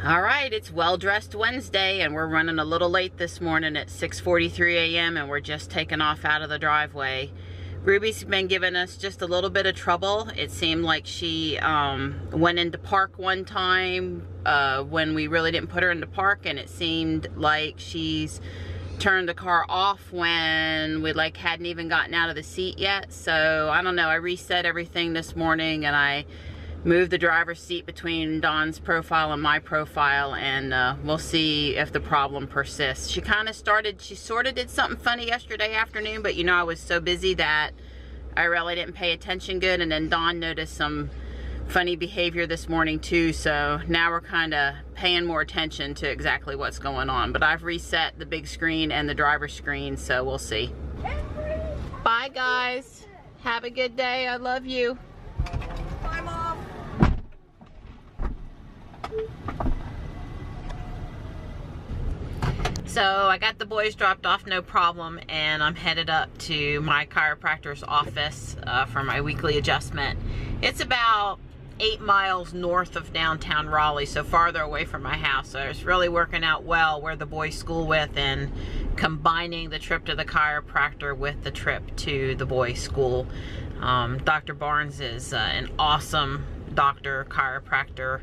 All right, it's Well-Dressed Wednesday, and we're running a little late this morning at 6:43 a.m. and we're just taking off out of the driveway. Ruby's been giving us just a little bit of trouble. It seemed like she went into park one time when we really didn't put her into park, and it seemed like she's turned the car off when we hadn't even gotten out of the seat yet. So I don't know, I reset everything this morning and I moved the driver's seat between Dawn's profile and my profile, and we'll see if the problem persists. She sort of did something funny yesterday afternoon, but you know, I was so busy that I really didn't pay attention good, and then Dawn noticed some funny behavior this morning too, so now we're kind of paying more attention to exactly what's going on. But I've reset the big screen and the driver's screen, so we'll see. Bye guys, have a good day, I love you. Bye, Mom. So I got the boys dropped off, no problem, and I'm headed up to my chiropractor's office for my weekly adjustment. It's about 8 miles north of downtown Raleigh, so farther away from my house. So it's really working out well where the boys school with, and combining the trip to the chiropractor with the trip to the boys school. Dr. Barnes is an awesome doctor, chiropractor,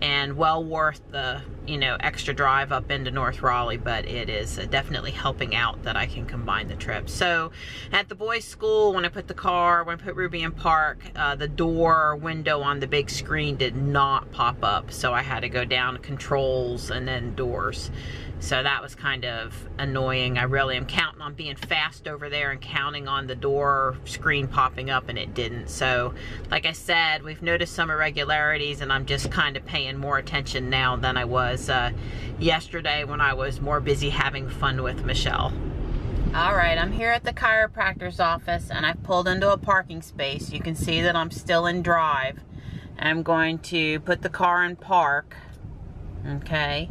and well worth the extra drive up into North Raleigh, but it is definitely helping out that I can combine the trip. So at the boys school, when I put Ruby in park, the door window on the big screen did not pop up, so I had to go down to controls and then doors. So that was kind of annoying. I really am counting on being fast over there and counting on the door screen popping up, and it didn't. So like I said, we've noticed some irregularities, and I'm just kind of paying more attention now than I was yesterday when I was more busy having fun with Michelle. All right, I'm here at the chiropractor's office, and I've pulled into a parking space. You can see that I'm still in drive. I'm going to put the car in park, okay?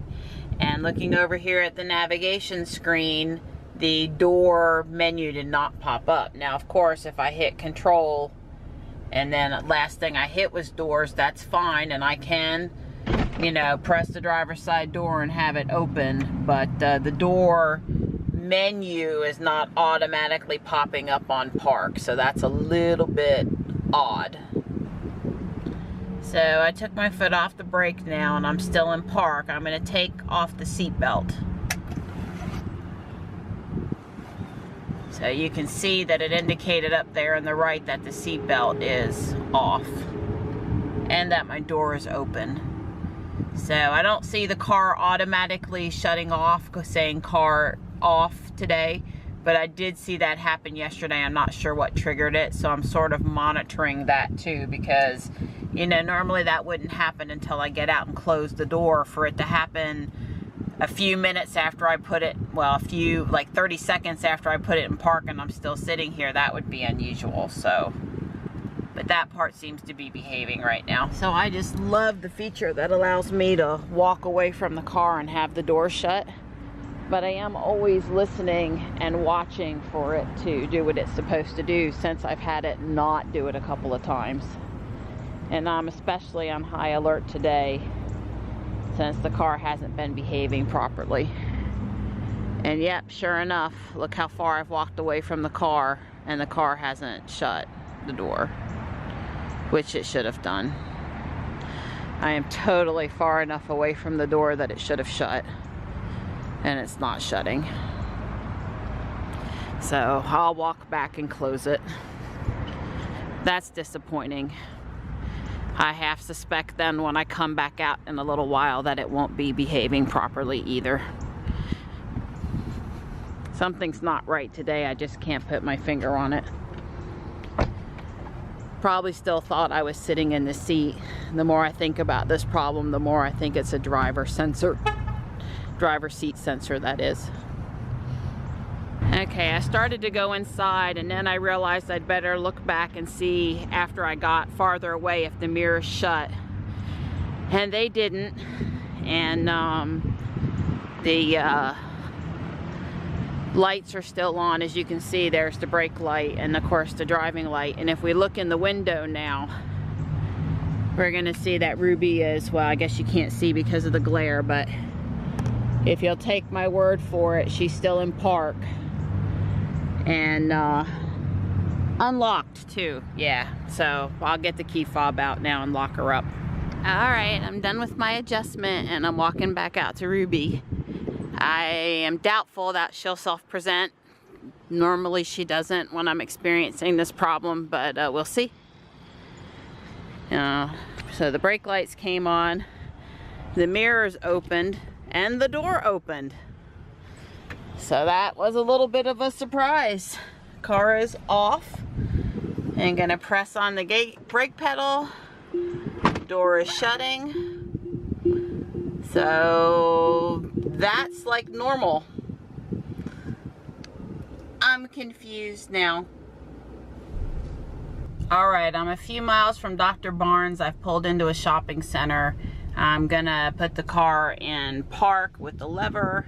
And looking over here at the navigation screen, the door menu did not pop up. Now, of course, if I hit control and then last thing I hit was doors, that's fine, and I can, press the driver's side door and have it open, but the door menu is not automatically popping up on park, so that's a little bit odd. So I took my foot off the brake now, and I'm still in park. I'm going to take off the seat belt. So you can see that it indicated up there on the right that the seat belt is off and that my door is open. So I don't see the car automatically shutting off, saying car off today, but I did see that happen yesterday. I'm not sure what triggered it, so I'm sort of monitoring that too, because normally that wouldn't happen until I get out and close the door. For it to happen a few minutes after I put it, well, 30 seconds after I put it in park and I'm still sitting here, that would be unusual. So, but that part seems to be behaving right now. So I just love the feature that allows me to walk away from the car and have the door shut. But I am always listening and watching for it to do what it's supposed to do, since I've had it not do it a couple of times. And I'm especially on high alert today, since the car hasn't been behaving properly. And yep, sure enough, look how far I've walked away from the car, and the car hasn't shut the door, which it should have done. I am totally far enough away from the door that it should have shut, and it's not shutting. So I'll walk back and close it. That's disappointing. I half suspect then when I come back out in a little while that it won't be behaving properly either. Something's not right today. I just can't put my finger on it. Probably still thought I was sitting in the seat. The more I think about this problem, the more I think it's a driver seat sensor, that is. Okay, I started to go inside, and then I realized I'd better look back and see after I got farther away if the mirrors shut. And they didn't. And the lights are still on. As you can see, there's the brake light and of course the driving light. And if we look in the window now, we're gonna see that Ruby is, well, I guess you can't see because of the glare, but if you'll take my word for it, she's still in park. And unlocked too, yeah. So I'll get the key fob out now and lock her up. All right, I'm done with my adjustment and I'm walking back out to Ruby. I am doubtful that she'll self-present. Normally she doesn't when I'm experiencing this problem, but we'll see. So the brake lights came on, the mirrors opened, and the door opened. So that was a little bit of a surprise. Car is off. And gonna press on the brake pedal. Door is shutting. So that's like normal. I'm confused now. All right, I'm a few miles from Dr. Barnes. I've pulled into a shopping center. I'm gonna put the car in park with the lever,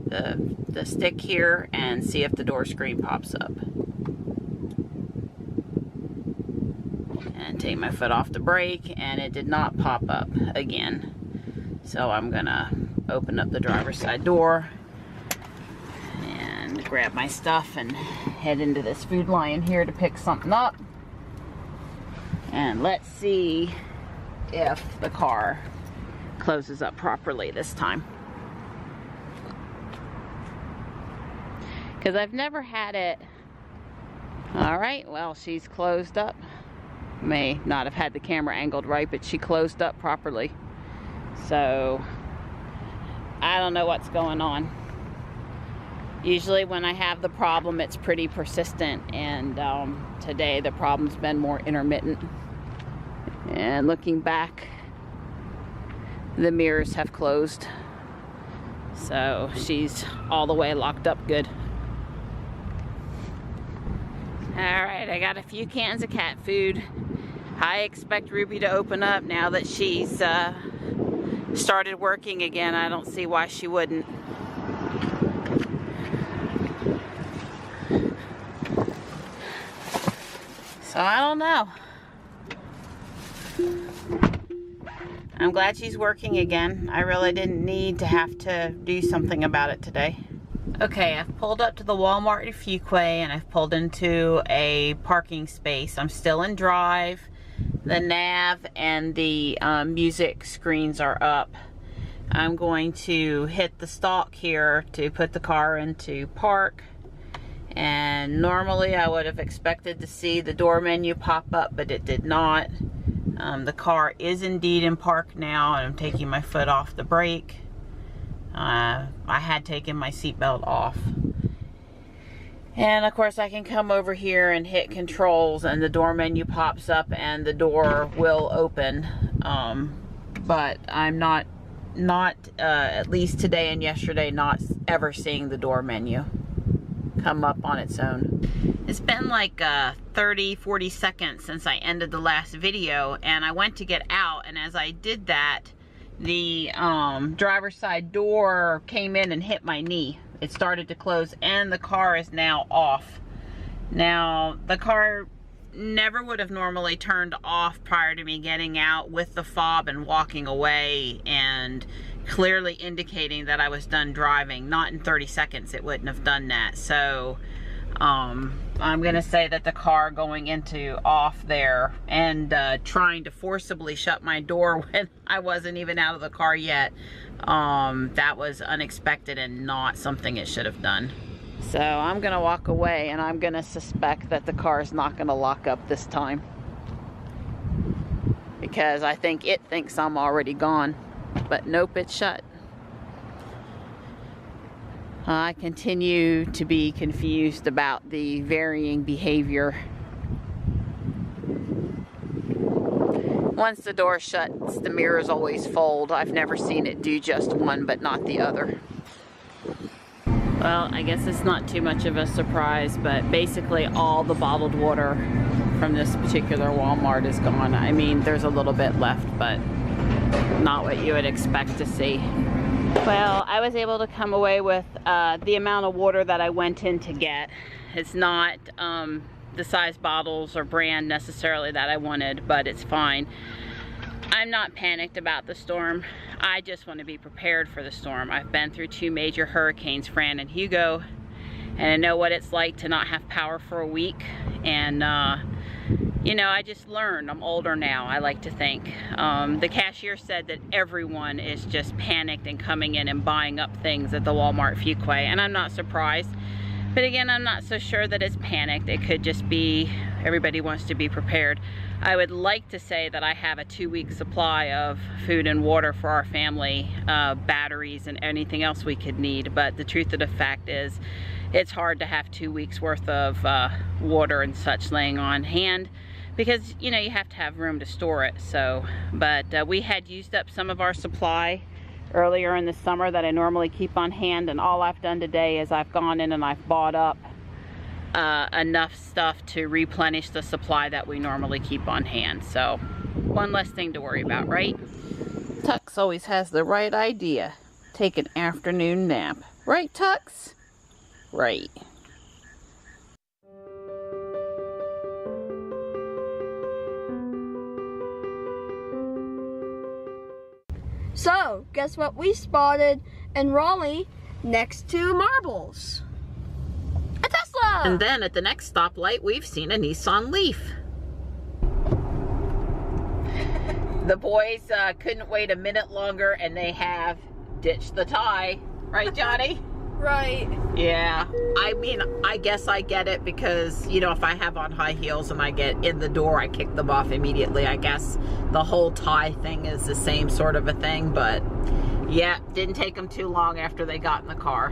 the stick here, and see if the door screen pops up. And take my foot off the brake, and it did not pop up again. So I'm gonna open up the driver's side door and grab my stuff and head into this Food Lion here to pick something up. And let's see if the car closes up properly this time. Because I've never had it. All right, well, she's closed up. May not have had the camera angled right, but she closed up properly. So I don't know what's going on. Usually when I have the problem, it's pretty persistent, and today the problem's been more intermittent. And looking back, the mirrors have closed. So she's all the way locked up good. Alright, I got a few cans of cat food. I expect Ruby to open up now that she's started working again. I don't see why she wouldn't. So I don't know. I'm glad she's working again. I really didn't need to have to do something about it today. Okay, I've pulled up to the Wal-Mart in Fuquay and I've pulled into a parking space. I'm still in drive. The nav and the music screens are up. I'm going to hit the stalk here to put the car into park. And normally I would have expected to see the door menu pop up, but it did not. The car is indeed in park now, and I'm taking my foot off the brake. I had taken my seatbelt off. And of course I can come over here and hit controls and the door menu pops up and the door will open. But I'm not at least today and yesterday, not ever seeing the door menu come up on its own. It's been like 30-40 seconds since I ended the last video, and I went to get out, and as I did that, the driver's side door came in and hit my knee. It started to close and the car is now off. Now the car never would have normally turned off prior to me getting out with the fob and walking away and clearly indicating that I was done driving. Not in 30 seconds it wouldn't have done that. So I'm gonna say that the car going into off there and trying to forcibly shut my door when I wasn't even out of the car yet, that was unexpected and not something it should have done. So I'm gonna walk away, and I'm gonna suspect that the car is not gonna lock up this time, because I think it thinks I'm already gone. But nope, it's shut. I continue to be confused about the varying behavior. Once the door shuts, the mirrors always fold. I've never seen it do just one but not the other. Well, I guess it's not too much of a surprise, but basically all the bottled water from this particular Walmart is gone. I mean, there's a little bit left, but not what you would expect to see. Well, I was able to come away with the amount of water that I went in to get. It's not the size bottles or brand necessarily that I wanted, but it's fine. I'm not panicked about the storm. I just want to be prepared for the storm. I've been through 2 major hurricanes, Fran and Hugo, and I know what it's like to not have power for a week. And you know, I just learned. I'm older now, I like to think. The cashier said that everyone is just panicked and coming in and buying up things at the Wal-Mart Fuquay, and I'm not surprised. But again, I'm not so sure that it's panicked. It could just be everybody wants to be prepared. I would like to say that I have a 2-week supply of food and water for our family, batteries and anything else we could need, but the truth of the fact is it's hard to have 2 weeks worth of water and such laying on hand, because you know you have to have room to store it. So but we had used up some of our supply earlier in the summer that I normally keep on hand, and all I've done today is I've gone in and I've bought up enough stuff to replenish the supply that we normally keep on hand. So one less thing to worry about, right? Tux always has the right idea. Take an afternoon nap, right Tux? Right. So, guess what we spotted in Raleigh next to Marbles? A Tesla! And then at the next stoplight, we've seen a Nissan Leaf. The boys couldn't wait a minute longer, and they have ditched the tie. Right, Johnny? Right. Yeah. I mean, I guess I get it because, you know, if I have on high heels and I get in the door, I kick them off immediately. I guess the whole tie thing is the same sort of a thing, but yeah, didn't take them too long after they got in the car.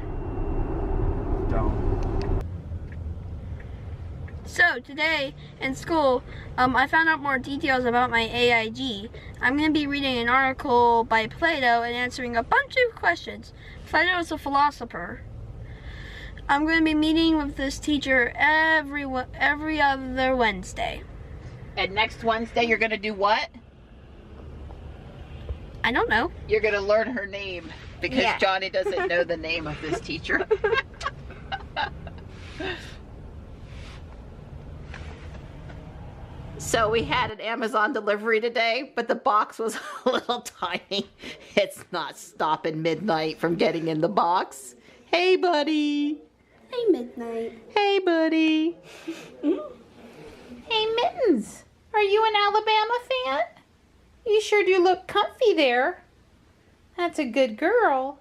So, today in school, I found out more details about my AIG. I'm going to be reading an article by Plato and answering a bunch of questions. Plato is a philosopher. I'm going to be meeting with this teacher every other Wednesday. And next Wednesday, you're going to do what? I don't know. You're going to learn her name because Yeah. Johnny doesn't know the name of this teacher. So we had an Amazon delivery today, but the box was a little tiny. It's not stopping Midnight from getting in the box. Hey, buddy. Hey, Midnight. Hey, buddy. Hey, Mittens. Are you an Alabama fan? You sure do look comfy there. That's a good girl.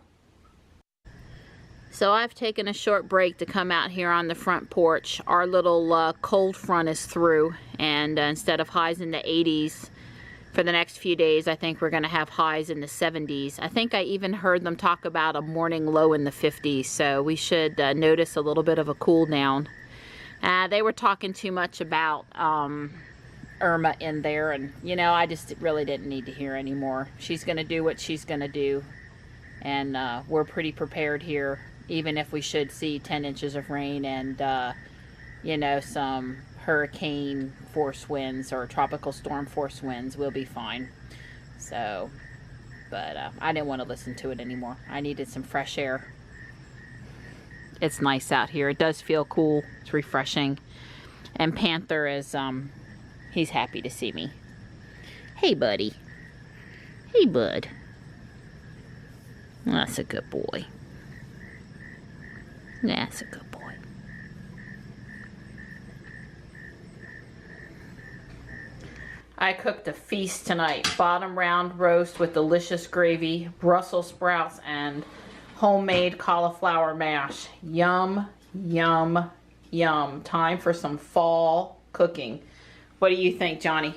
So I've taken a short break to come out here on the front porch. Our little cold front is through, and instead of highs in the 80s for the next few days, I think we're going to have highs in the 70s. I think I even heard them talk about a morning low in the 50s, so we should notice a little bit of a cool down. They were talking too much about Irma in there, and you know, I just really didn't need to hear anymore. She's going to do what she's going to do, and we're pretty prepared here. Even if we should see 10 inches of rain and, you know, some hurricane force winds or tropical storm force winds, we'll be fine. So, but I didn't want to listen to it anymore. I needed some fresh air. It's nice out here. It does feel cool. It's refreshing. And Panther is, he's happy to see me. Hey, buddy. Hey, bud. That's a good boy. That's a good boy. I cooked a feast tonight. Bottom round roast with delicious gravy, Brussels sprouts, and homemade cauliflower mash. Yum, yum, yum. Time for some fall cooking. What do you think, Johnny?